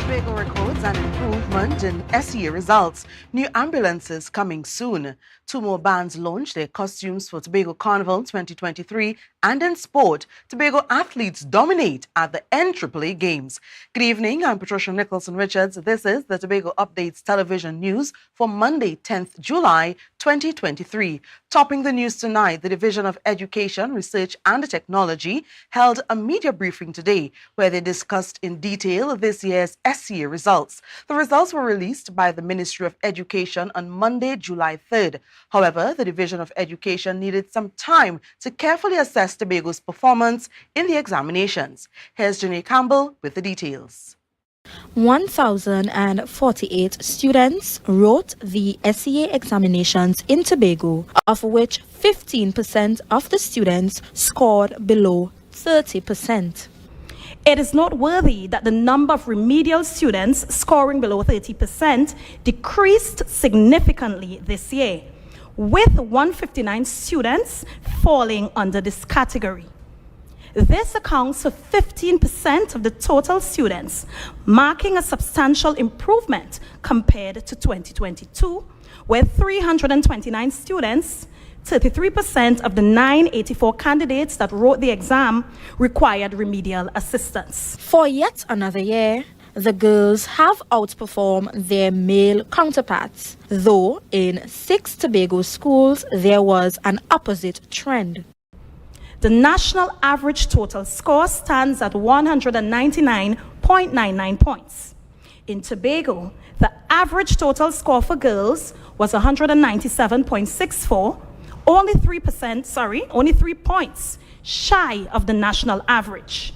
Tobago records an improvement in SEA results. New ambulances coming soon. 2 more bands launched their costumes for Tobago Carnival 2023. And in sport, Tobago athletes dominate at the NAAA Games. Good evening, I'm Patricia Nicholson-Richards. This is the Tobago Updates television news for Monday, 10th July 2023. Topping the news tonight, the Division of Education, Research and Technology held a media briefing today where they discussed in detail this year's SEA results. The results were released by the Ministry of Education on Monday, July 3rd. However, the Division of Education needed some time to carefully assess Tobago's performance in the examinations. Here's Janae Campbell with the details. 1,048 students wrote the SEA examinations in Tobago, of which 15% of the students scored below 30%. It is noteworthy that the number of remedial students scoring below 30% decreased significantly this year, with 159 students falling under this category. This accounts for 15% of the total students, marking a substantial improvement compared to 2022, where 329 students, 33% of the 984 candidates that wrote the exam, required remedial assistance. For yet another year, the girls have outperformed their male counterparts, though in 6 Tobago schools there was an opposite trend. The national average total score stands at 199.99 points. In Tobago, the average total score for girls was 197.64, only 3 points shy of the national average.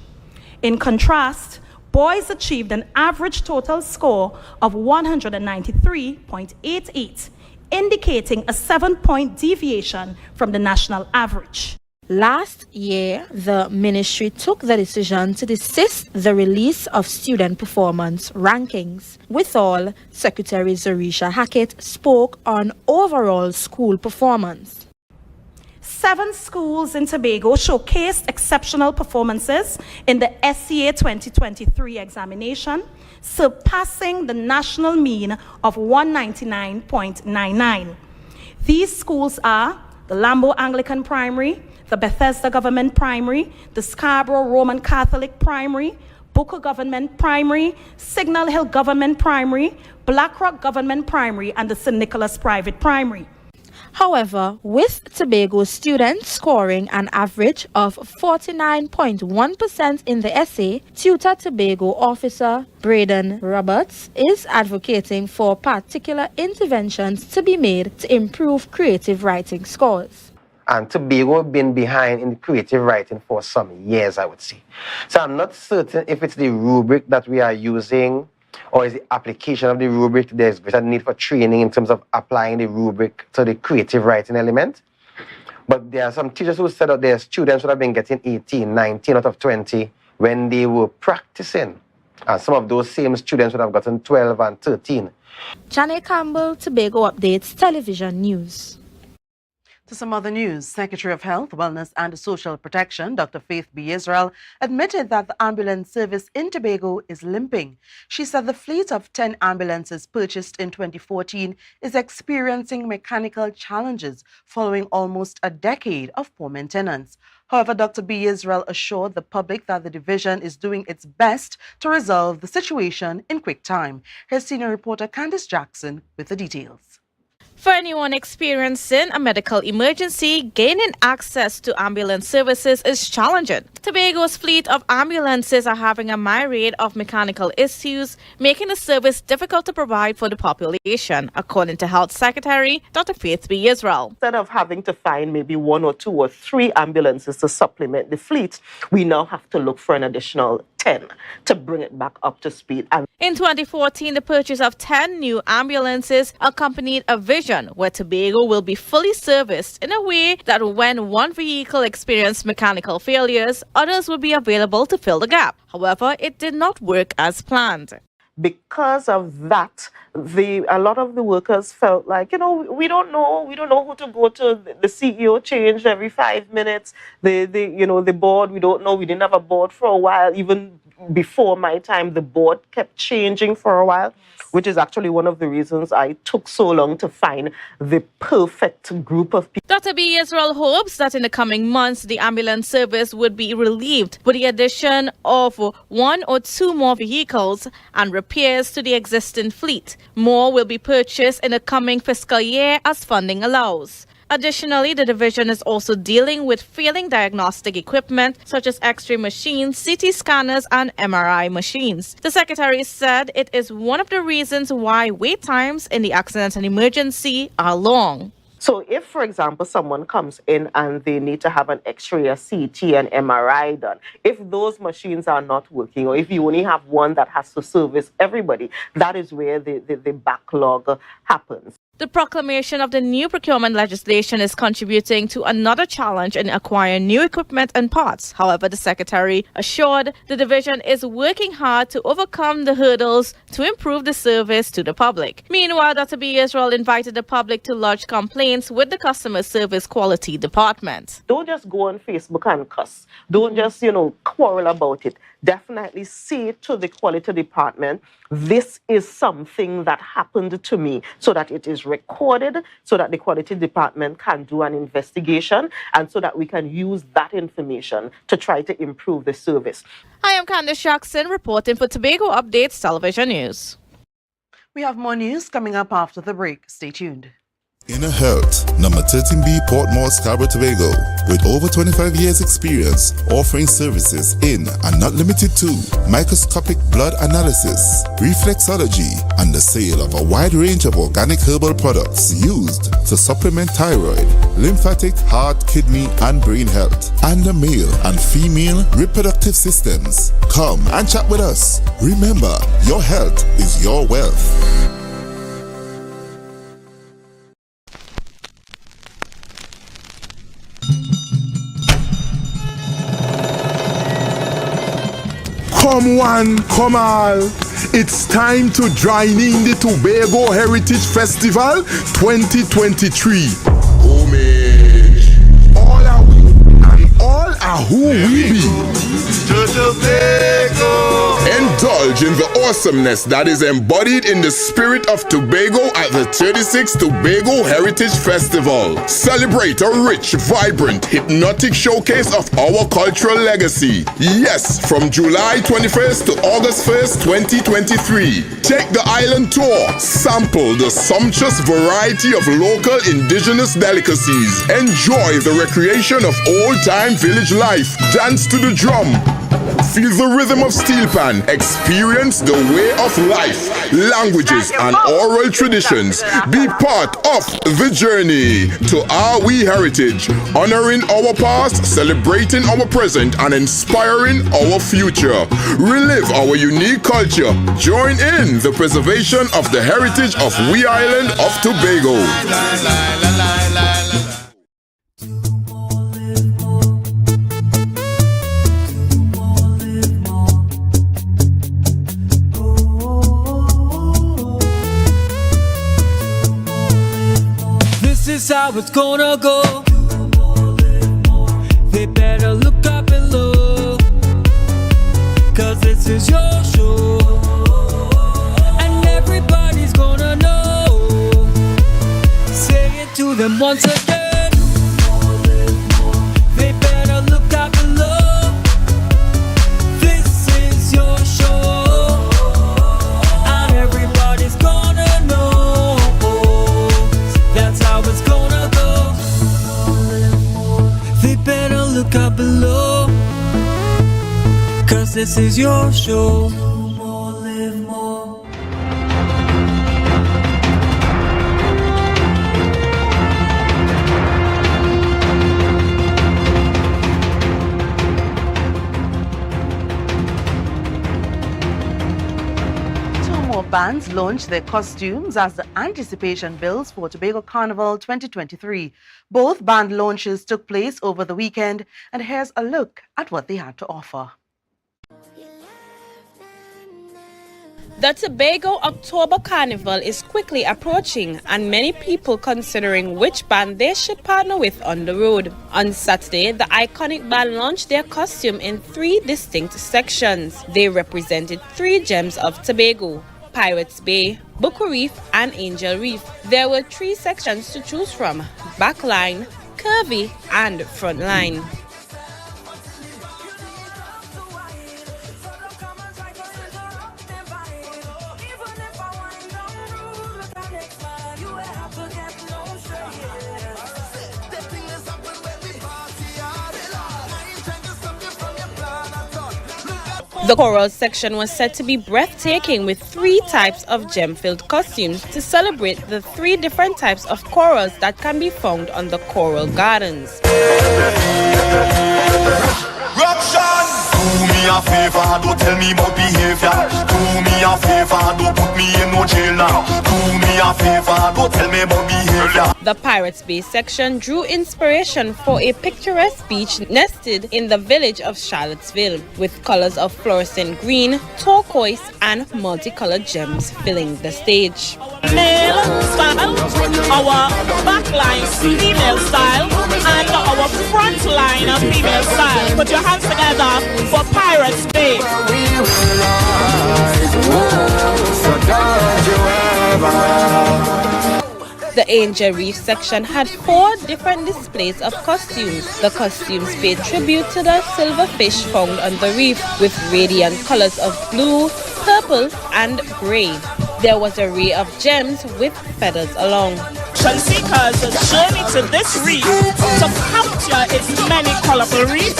In contrast, boys achieved an average total score of 193.88, indicating a 7-point deviation from the national average. Last year, the ministry took the decision to desist the release of student performance rankings. Withal, Secretary Zarisha Hackett spoke on overall school performance. 7 schools in Tobago showcased exceptional performances in the SEA 2023 examination, surpassing the national mean of 199.99. These schools are the Lambo Anglican Primary, the Bethesda Government Primary, the Scarborough Roman Catholic Primary, Booker Government Primary, Signal Hill Government Primary, Blackrock Government Primary, and the St. Nicholas Private Primary. However, with Tobago students scoring an average of 49.1% in the essay, Tutor Tobago officer Braden Roberts is advocating for particular interventions to be made to improve creative writing scores. And Tobago have been behind in the creative writing for some years, I would say. So I'm not certain if it's the rubric that we are using or is the application of the rubric. There's greater need for training in terms of applying the rubric to the creative writing element. But there are some teachers who said that their students would have been getting 18, 19 out of 20 when they were practicing. And some of those same students would have gotten 12 and 13. Janae Campbell, Tobago Updates Television News. To some other news, Secretary of Health, Wellness and Social Protection, Dr. Faith B. Israel, admitted that the ambulance service in Tobago is limping. She said the fleet of 10 ambulances purchased in 2014 is experiencing mechanical challenges following almost a decade of poor maintenance. However, Dr. B. Israel assured the public that the division is doing its best to resolve the situation in quick time. Here's senior reporter Candice Jackson with the details. For anyone experiencing a medical emergency, gaining access to ambulance services is challenging. Tobago's fleet of ambulances are having a myriad of mechanical issues, making the service difficult to provide for the population, according to Health Secretary Dr. Faith B. Israel. Instead of having to find maybe 1 or 2 or 3 ambulances to supplement the fleet, we now have to look for an additional 10 to bring it back up to speed. In 2014, the purchase of 10 new ambulances accompanied a vision where Tobago will be fully serviced in a way that when one vehicle experienced mechanical failures, others will be available to fill the gap. However, it did not work as planned. Because of that, a lot of the workers felt like, we don't know who to go to. The CEO changed every 5 minutes. The board, we don't know. We didn't have a board for a while. Even before my time, the board kept changing for a while, which is actually one of the reasons I took so long to find the perfect group of people. Dr. B. Israel hopes that in the coming months, the ambulance service would be relieved with the addition of 1 or 2 more vehicles and repairs to the existing fleet. More will be purchased in the coming fiscal year as funding allows. Additionally, the division is also dealing with failing diagnostic equipment such as X-ray machines, CT scanners, and MRI machines. The secretary said it is one of the reasons why wait times in the accident and emergency are long. So if, for example, someone comes in and they need to have an X-ray, a CT, and MRI done, if those machines are not working, or if you only have one that has to service everybody, that is where the backlog happens. The proclamation of the new procurement legislation is contributing to another challenge in acquiring new equipment and parts. However, the secretary assured the division is working hard to overcome the hurdles to improve the service to the public. Meanwhile, Dr. B. Israel invited the public to lodge complaints with the Customer Service Quality Department. Don't just go on Facebook and cuss. Don't just, quarrel about it. Definitely say to the quality department, this is something that happened to me, so that it is recorded, so that the quality department can do an investigation, and so that we can use that information to try to improve the service. I am Candice Jackson reporting for Tobago Updates Television News. We have more news coming up after the break. Stay tuned. Inner Health, number 13B, Portmore, Scarborough, Tobago, with over 25 years experience, offering services in and not limited to microscopic blood analysis, reflexology, and the sale of a wide range of organic herbal products used to supplement thyroid, lymphatic, heart, kidney, and brain health, and the male and female reproductive systems. Come and chat with us. Remember, your health is your wealth. Come one, come all. It's time to join in the Tobago Heritage Festival 2023. Homage. All are we and all are who we be. To Tobago. Indulge in the awesomeness that is embodied in the spirit of Tobago at the 36th Tobago Heritage Festival. Celebrate a rich, vibrant, hypnotic showcase of our cultural legacy. Yes, from July 21st to August 1st, 2023. Take the island tour. Sample the sumptuous variety of local indigenous delicacies. Enjoy the recreation of old-time village life. Dance to the drum. Feel the rhythm of steel pan. Experience the way of life, languages, and oral traditions. Be part of the journey to our we heritage, honoring our past, celebrating our present, and inspiring our future. Relive our unique culture. Join in the preservation of the heritage of we island of Tobago. This is how it's gonna go. They better look up and look, 'cause this is your show, and everybody's gonna know. Say it to them once again. They better look up and look. This is your show, and everybody's gonna know. That's how it's gonna go. They better look up below, 'cause this is your show. Live more. Bands launched their costumes as the anticipation builds for Tobago Carnival 2023. Both band launches took place over the weekend, and here's a look at what they had to offer. The Tobago October Carnival is quickly approaching, and many people considering which band they should partner with on the road. On Saturday, the iconic band launched their costume in 3 distinct sections. They represented 3 gems of Tobago: Pirates Bay, Bucko Reef, and Angel Reef. There were 3 sections to choose from: backline, curvy, and frontline. The choral section was said to be breathtaking, with 3 types of gem-filled costumes to celebrate the 3 different types of corals that can be found on the coral gardens. Do me a favor, don't tell me about behavior. Do me a favor, don't put me in no jail now. Do me a favor, don't tell me about behavior. The Pirates Bay section drew inspiration for a picturesque beach nested in the village of Charlottesville, with colors of fluorescent green, turquoise, and multicolored gems filling the stage. Male style, our backline female style, and our front line female style. Put your hands together for Pirates Bay. The Angel Reef section had 4 different displays of costumes. The costumes paid tribute to the silverfish found on the reef, with radiant colors of blue, purple, and grey. There was an array of gems with feathers along. Seekers journey to this reef to capture its many colorful reefs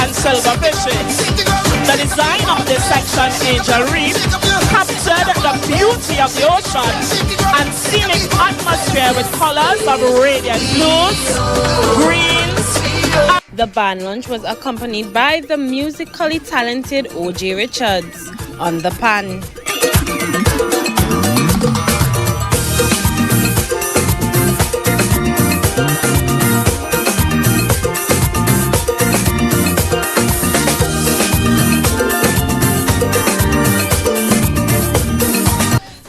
and silverfishes. The design of this section, Angel Reef, captured the beauty of the ocean and scenic atmosphere with colors of radiant blues, greens. The band launch was accompanied by the musically talented O.J. Richards on the pan.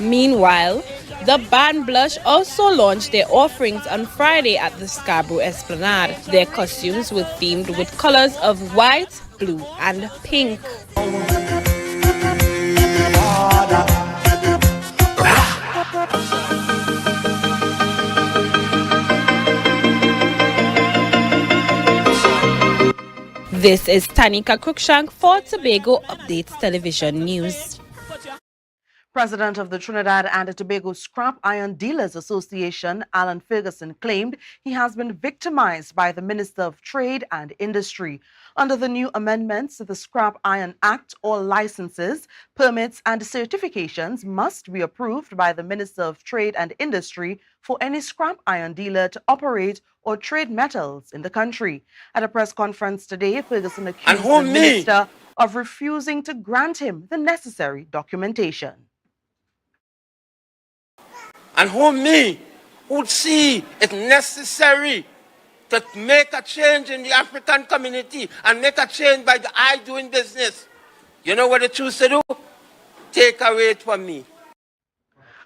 Meanwhile, the band Blush also launched their offerings on Friday at the Scarborough Esplanade. Their costumes were themed with colors of white, blue, and pink. This is Tanika Cruikshank for Tobago Updates Television News. President of the Trinidad and Tobago Scrap Iron Dealers Association, Alan Ferguson, claimed he has been victimized by the Minister of Trade and Industry. Under the new amendments to the Scrap Iron Act, all licenses, permits, and certifications must be approved by the Minister of Trade and Industry for any scrap iron dealer to operate or trade metals in the country. At a press conference today, Ferguson accused the minister of refusing to grant him the necessary documentation. And who would see it necessary to make a change in the African community and make a change by the eye doing business. You know what they choose to do? Take away it from me.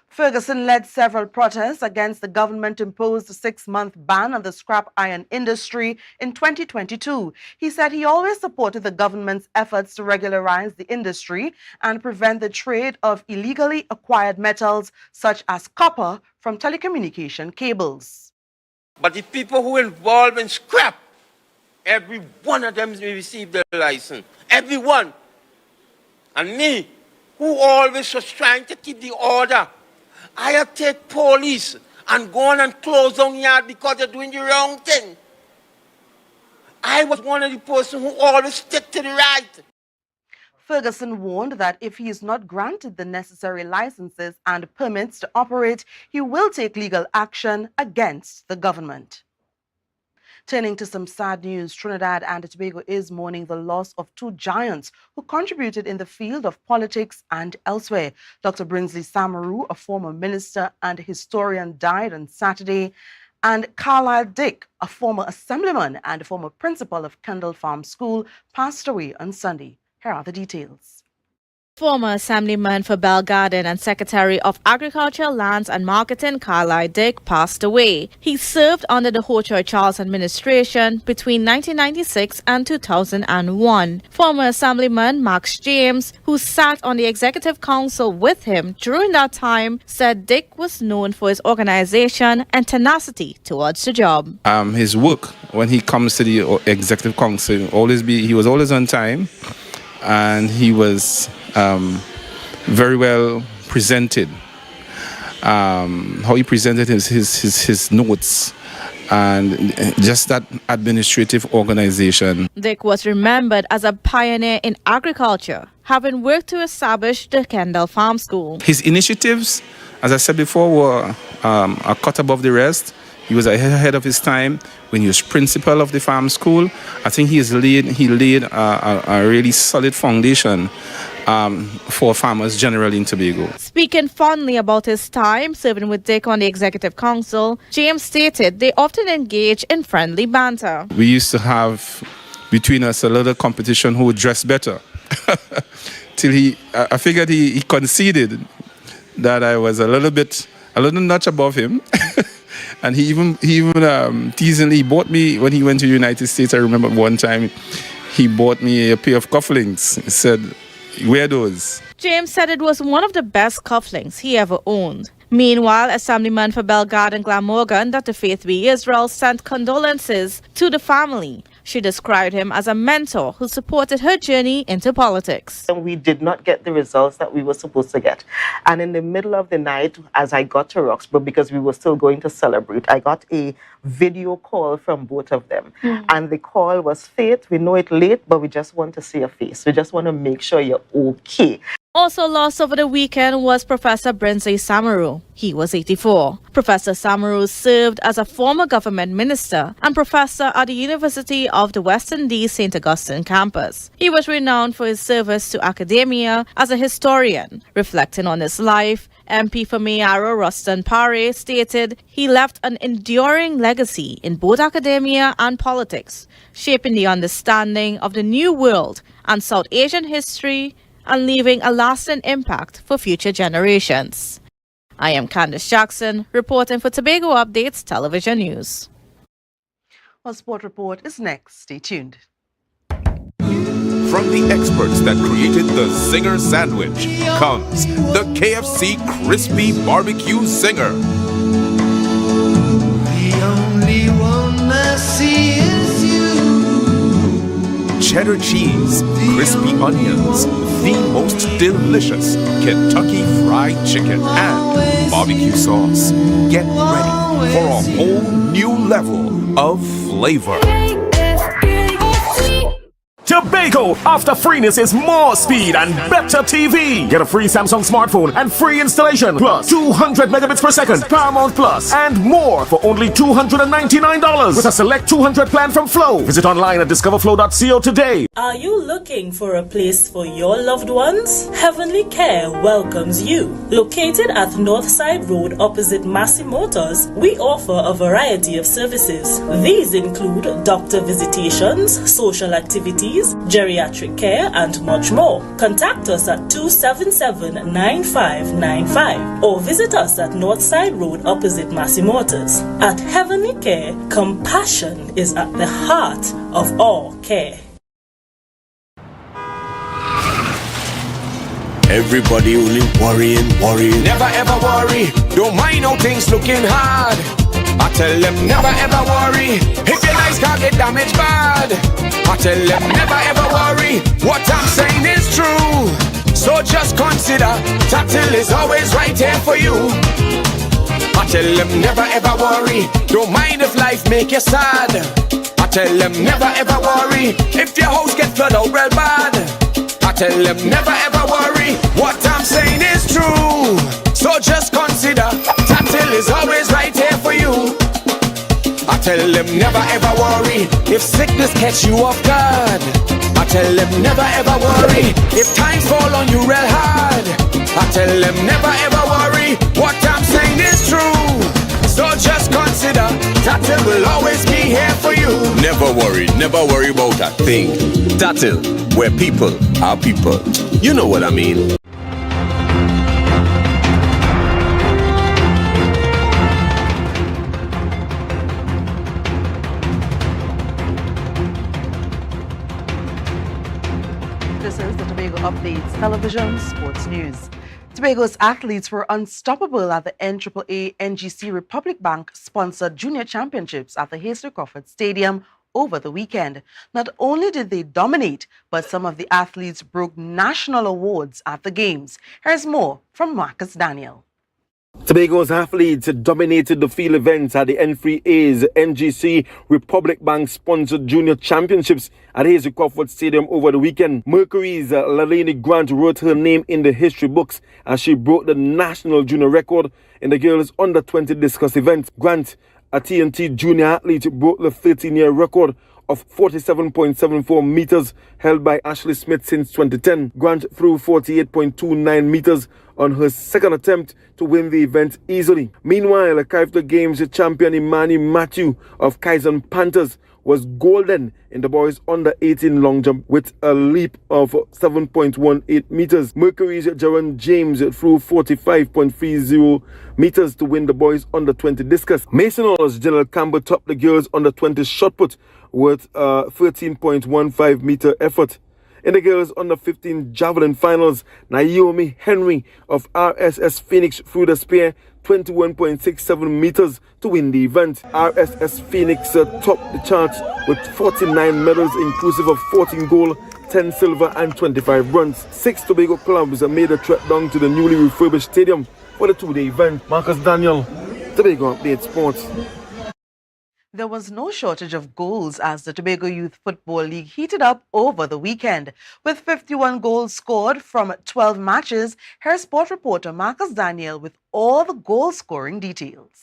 Ferguson led several protests against the government-imposed 6-month ban on the scrap iron industry in 2022. He said he always supported the government's efforts to regularize the industry and prevent the trade of illegally acquired metals such as copper from telecommunication cables. But the people who are involved in scrap, every one of them will receive their license. Every one. And me, who always was trying to keep the order, I have to take police and go on and close down yard because they're doing the wrong thing. I was one of the persons who always stick to the right. Ferguson warned that if he is not granted the necessary licenses and permits to operate, he will take legal action against the government. Turning to some sad news, Trinidad and Tobago is mourning the loss of 2 giants who contributed in the field of politics and elsewhere. Dr. Brinsley Samaru, a former minister and historian, died on Saturday, and Carlisle Dick, a former assemblyman and former principal of Kendall Farm School, passed away on Sunday. Here are the details. Former Assemblyman for Bell Garden and Secretary of Agriculture, Lands and Marketing Carlisle Dick passed away. He served under the Ho Choy Charles administration between 1996 and 2001. Former Assemblyman Max James, who sat on the Executive Council with him during that time, said Dick was known for his organization and tenacity towards the job. His work, when he comes to the Executive Council, he was always on time, and he was very well presented. How he presented his notes and just that administrative organization. Dick was remembered as a pioneer in agriculture, having worked to establish the Kendall Farm School. His initiatives, as I said before, were a cut above the rest. He was ahead of his time when he was principal of the farm school. I think he laid a really solid foundation for farmers generally in Tobago. Speaking fondly about his time serving with Dick on the Executive Council, James stated they often engage in friendly banter. We used to have between us a little competition who would dress better. Till I figured he conceded that I was a little notch above him. And he even teasingly bought me, when he went to the United States, I remember one time, he bought me a pair of cufflinks. He said, "Wear those." James said it was one of the best cufflinks he ever owned. Meanwhile, Assemblyman for Bell Garden Glamorgan, Dr. Faith B. Israel, sent condolences to the family. She described him as a mentor who supported her journey into politics. And we did not get the results that we were supposed to get. And in the middle of the night, as I got to Roxburgh, because we were still going to celebrate, I got a video call from both of them. And the call was, "Faith, we know it's late, but we just want to see your face. We just want to make sure you're okay." Also lost over the weekend was Professor Brinsley Samaru. He was 84. Professor Samaru served as a former government minister and professor at the University of the West Indies St. Augustine campus. He was renowned for his service to academia as a historian. Reflecting on his life, MP for Mayaro Ruston Pare stated he left an enduring legacy in both academia and politics, shaping the understanding of the New World and South Asian history and leaving a lasting impact for future generations. I am Candace Jackson, reporting for Tobago Updates Television News. Our sport report is next. Stay tuned. From the experts that created the Zinger sandwich comes the KFC Crispy Barbecue Zinger. The only one I see is you. Cheddar cheese, crispy onions, the most delicious Kentucky Fried Chicken, and barbecue sauce. Get ready for a whole new level of flavor. Tobago, after freeness is more speed and better TV. Get a free Samsung smartphone and free installation, plus 200 megabits per second, Paramount Plus, and more for only $299 with a select 200 plan from Flow. Visit online at discoverflow.co today. Are you looking for a place for your loved ones? Heavenly Care welcomes you. Located at Northside Road opposite Massey Motors, we offer a variety of services. These include doctor visitations, social activities, geriatric care, and much more. Contact us at 277-9595 or visit us at Northside Road opposite Massey Motors. At Heavenly Care, compassion is at the heart of all care. Everybody only worrying. Never ever worry. Don't mind how things looking hard. I tell them never ever worry. If your nice car get damaged bad, I tell them never ever worry. What I'm saying is true. So just consider Tatil is always right here for you. I tell them never ever worry. Don't mind if life make you sad. I tell them never ever worry. If your house get flooded out real bad, I tell them never ever worry. What I'm saying is true. So just consider Tatil is always right here for you. I tell them never ever worry. If sickness catch you off guard, I tell them never ever worry. If times fall on you real hard, I tell them never ever worry. What I'm saying is true. So just consider Tatil will always be here for you. Never worry about a thing. Tatil, where people are people. You know what I mean. This is the Tobago Updates Television Sports News. Tobago's athletes were unstoppable at the NAAA NGC Republic Bank sponsored Junior Championships at the Hasler Crawford Stadium over the weekend. Not only did they dominate, but some of the athletes broke national awards at the games. Here's more from Marcus Daniel. Tobago's athletes dominated the field events at the N3A's NGC Republic Bank sponsored Junior Championships at Hasler Crawford Stadium over the weekend. Mercury's Lalani Grant wrote her name in the history books as she broke the national junior record in the girls under 20 discus event. Grant, a TNT junior athlete, broke the 13-year record of 47.74 meters held by Ashley Smith since 2010. Grant threw 48.29 meters on her second attempt to win the event easily. Meanwhile, Kaifta Games champion Imani Matthew of Kaizen Panthers was golden in the boys under 18 long jump with a leap of 7.18 meters. Mercury's Jaron James threw 45.30 meters to win the boys under 20 discus. Mason Hall's General Campbell topped the girls under 20 shot put with a 13.15 meter effort. In the girls under 15 javelin finals, Naomi Henry of RSS Phoenix threw the spear 21.67 meters to win the event. RSS Phoenix topped the charts with 49 medals inclusive of 14 gold, 10 silver and 25 bronze. 6 Tobago clubs made a trek down to the newly refurbished stadium for the two-day event. Marcus Daniel, Tobago Update Sports. There was no shortage of goals as the Tobago Youth Football League heated up over the weekend. With 51 goals scored from 12 matches, here's sport reporter Marcus Daniel with all the goal-scoring details.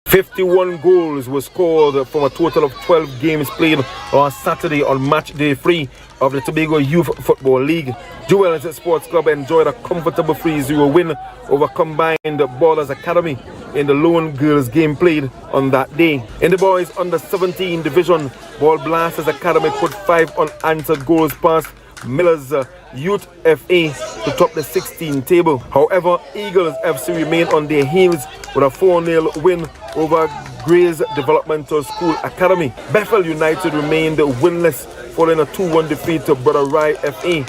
51 goals were scored from a total of 12 games played on Saturday on match day 3 of the Tobago Youth Football League. Jewels Sports Club enjoyed a comfortable 3-0 win over Combined Ballers Academy in the lone girls game played on that day. In the boys under 17 division, Ball Blasters Academy put 5 unanswered goals past Miller's Youth FA to top the 16 table. However, Eagles FC remained on their heels with a 4-0 win over Gray's Developmental School Academy. Bethel United remained winless following a 2-1 defeat to Brother Rye FA.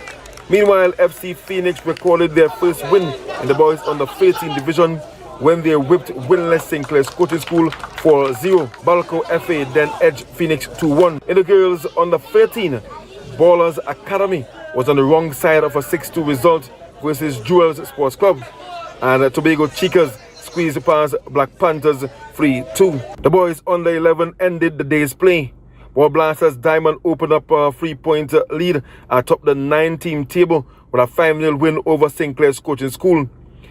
Meanwhile, FC Phoenix recorded their first win in the boys under 13 division when they whipped winless St. Clair's Coaching School 4-0. Balco FA then edged Phoenix 2-1. In the girls under 13, Ballers Academy was on the wrong side of a 6-2 result versus Jewels Sports Club, and Tobago Chicas squeezed past Black Panthers 3-2. The boys under 11 ended the day's play. Ball Blasters Diamond opened up a 3-point lead atop the 9-team table with a 5-0 win over St. Clair's Coaching School.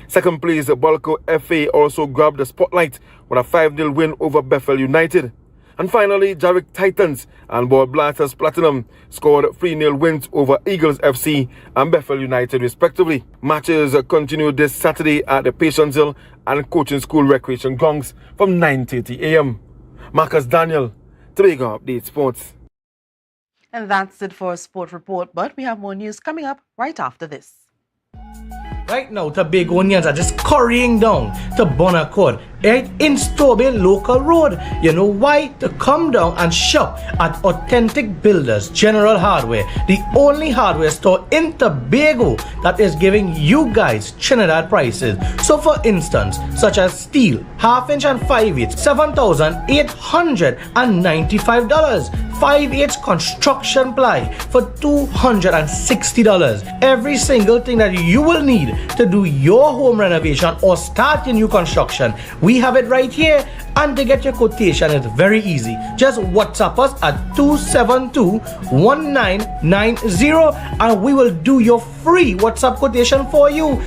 Second place, Balco FA also grabbed the spotlight with a 5-0 win over Bethel United. And finally, Jarrick Titans and Ball Blasters Platinum scored 3-0 wins over Eagles FC and Bethel United respectively. Matches continue this Saturday at the Patience Hill and Coaching School Recreation Grounds from 9:30 a.m. Marcus Daniel, Tobago Update Sports. And that's it for a sport report, but we have more news coming up right after this. Right now, Tobagonians are just scurrying down to Bonaccord, right in Stobie Local Road. You know why? To come down and shop at Authentic Builders General Hardware, the only hardware store in Tobago that is giving you guys Trinidad prices. So for instance, such as steel, 1/2 and 5/8, $7,895. 5/8 construction ply for $260. Every single thing that you will need to do your home renovation or start your new construction, we have it right here. And to get your quotation, it's very easy. Just WhatsApp us at 272-1990 and we will do your free WhatsApp quotation for you.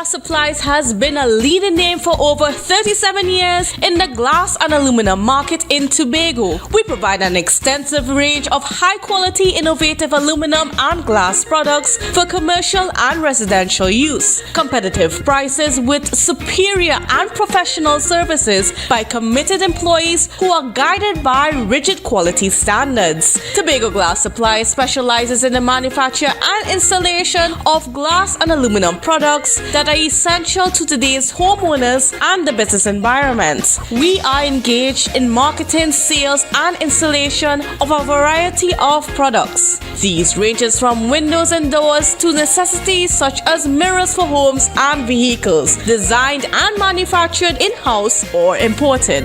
Glass Supplies has been a leading name for over 37 years in the glass and aluminum market in Tobago. We provide an extensive range of high-quality, innovative aluminum and glass products for commercial and residential use. Competitive prices with superior and professional services by committed employees who are guided by rigid quality standards. Tobago Glass Supplies specializes in the manufacture and installation of glass and aluminum products that are essential to today's homeowners and the business environment. We are engaged in marketing, sales, and installation of a variety of products. These ranges from windows and doors to necessities such as mirrors for homes and vehicles, designed and manufactured in-house or imported.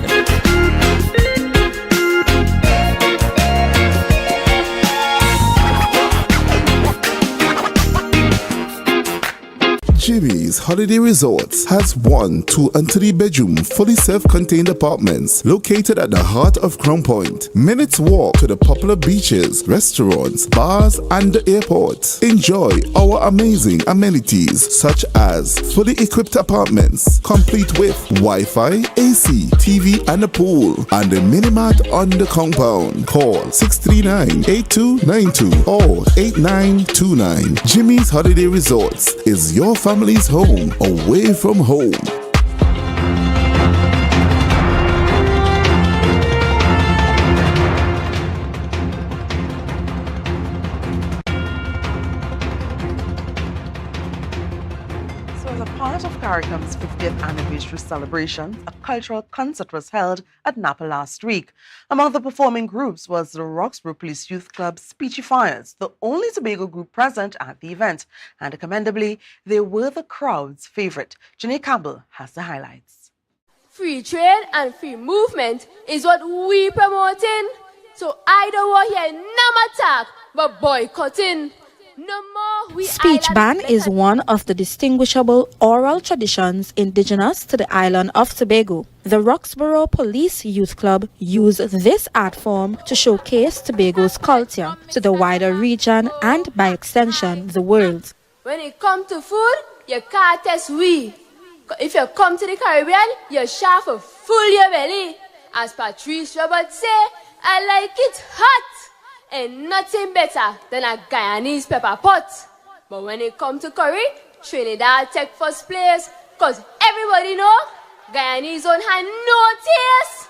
Jimmy's Holiday Resorts has 1, 2, and 3 bedroom fully self-contained apartments located at the heart of Crown Point. Minutes walk to the popular beaches, restaurants, bars, and the airport. Enjoy our amazing amenities such as fully equipped apartments complete with Wi-Fi, AC, TV, and a pool, and a mini-mart on the compound. Call 639-8292 or 8929. Jimmy's Holiday Resorts is your family's home away from home. So as a part of CARICOM's 50th anniversary celebration, a cultural concert was held at Napa last week. Among the performing groups was the Roxborough Police Youth Club Speechifiers, the only Tobago group present at the event. And commendably, they were the crowd's favorite. Janae Campbell has the highlights. Free trade and free movement is what we promoting. So I don't want to hear no attack, but boycotting. No more we Speech ban is one of the distinguishable oral traditions indigenous to the island of Tobago. The Roxborough Police Youth Club used this art form to showcase Tobago's culture to the wider region and, by extension, the world. When it comes to food, you can't test we. If you come to the Caribbean, you shall full your belly. As Patrice Roberts say, I like it hot. And nothing better than a Guyanese pepper pot. But when it comes to curry, Trinidad take first place. Cause everybody know, Guyanese don't have no taste.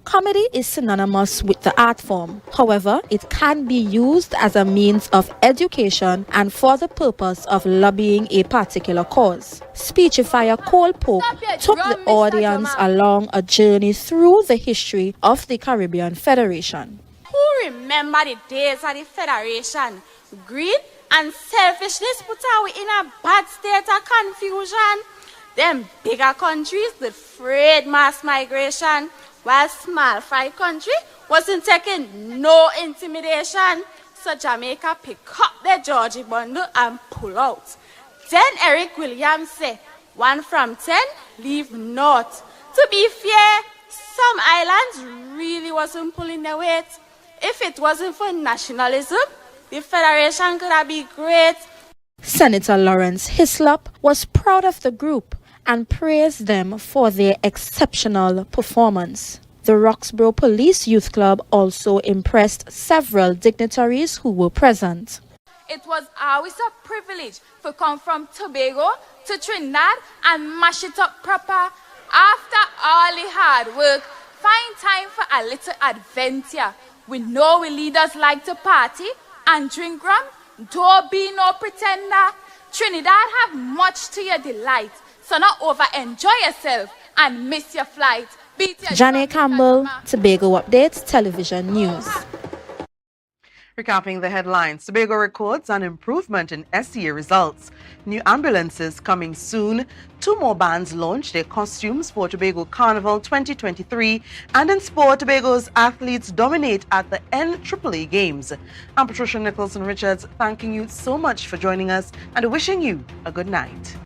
Comedy is synonymous with the art form. However, it can be used as a means of education and for the purpose of lobbying a particular cause. Speechifier Cole Poke took the audience along a journey through the history of the Caribbean Federation. Who remember the days of the Federation? Greed and selfishness put us in a bad state of confusion. Them bigger countries did afraid mass migration, while small fry country wasn't taking no intimidation. So Jamaica pick up their Georgie bundle and pull out. Then Eric Williams say, 1 from 10, leave north. To be fair, some islands really wasn't pulling their weight. If it wasn't for nationalism, the Federation could have been great. Senator Lawrence Hislop was proud of the group and praised them for their exceptional performance. The Roxborough Police Youth Club also impressed several dignitaries who were present. It was always a privilege to come from Tobago to Trinidad and mash it up proper. After all the hard work, find time for a little adventure. We know we leaders like to party and drink rum. Don't be no pretender. Trinidad have much to your delight. So not over-enjoy yourself and miss your flight. Janae Campbell, Tobago Updates Television News. Recapping the headlines, Tobago records an improvement in SEA results. New ambulances coming soon. 2 more bands launch their costumes for Tobago Carnival 2023. And in sport, Tobago's athletes dominate at the NAAA Games. I'm Patricia Nicholson Richards, thanking you so much for joining us and wishing you a good night.